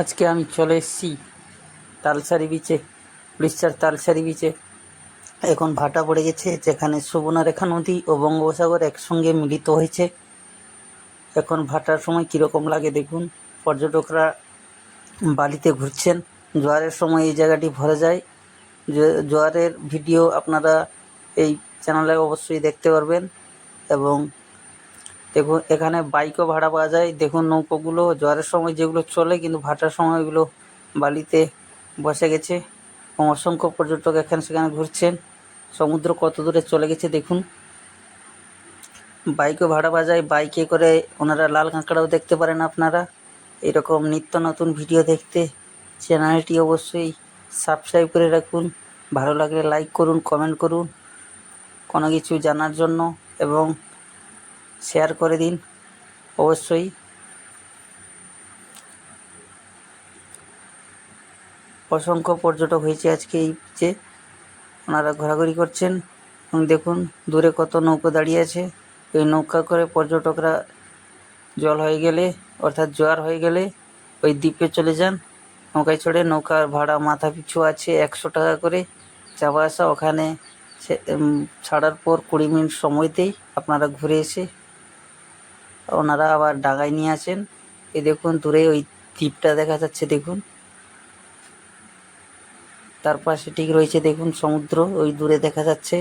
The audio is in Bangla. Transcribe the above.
আজকে আমি চলে এসেছি তালসারি বিচে, উড়িষ্যার তালসারি বিচে। এখন ভাটা পড়ে গেছে, যেখানে সুবর্ণরেখা নদী ও বঙ্গোপসাগর একসঙ্গে মিলিত হয়েছে। এখন ভাটার সময় কীরকম লাগে দেখুন। পর্যটকরা বালিতে ঘুরছেন। জোয়ারের সময় এই জায়গাটি ভরে যায়। জোয়ারের ভিডিও আপনারা এই চ্যানেলে অবশ্যই দেখতে পারবেন। এবং দেখুন, এখানে বাইকও ভাড়া পাওয়া যায়। দেখুন নৌকোগুলো জোয়ারের সময় যেগুলো চলে, কিন্তু ভাটার সময় ওইগুলো বালিতে বসে গেছে এবং অসংখ্য পর্যটক এখানে সেখানে ঘুরছেন। সমুদ্র কত দূরে চলে গেছে দেখুন। বাইকও ভাড়া পাওয়া যায়, বাইকে করে ওনারা লাল কাঁকড়াও দেখতে পারেন আপনারা। এরকম নিত্য নতুন ভিডিও দেখতে চ্যানেলটি অবশ্যই সাবস্ক্রাইব করে রাখুন। ভালো লাগলে লাইক করুন, কমেন্ট করুন কোনো কিছু জানার জন্য, এবং শেয়ার করে দিন অবশ্যই। অসংখ্য পর্যটক হয়েছে আজকে এই বিচে, ওনারা ঘোরাঘুরি করছেন। এবং দেখুন দূরে কত নৌকো দাঁড়িয়ে আছে। এই নৌকা করে পর্যটকরা জল হয়ে গেলে, অর্থাৎ জোয়ার হয়ে গেলে ওই দ্বীপে চলে যান নৌকায় চড়ে। নৌকার ভাড়া মাথা পিছু আছে 100 টাকা করে যাওয়া আসা। ওখানে ছাড়ার পর 20 মিনিট সময়তেই আপনারা ঘুরে এসে ওনারা আবার ডাঙায় নিয়ে আসেন। এই দেখুন দূরে ওই দ্বীপটা দেখা যাচ্ছে দেখুন, তার পাশে ঠিক রয়েছে দেখুন সমুদ্র ওই দূরে দেখা যাচ্ছে।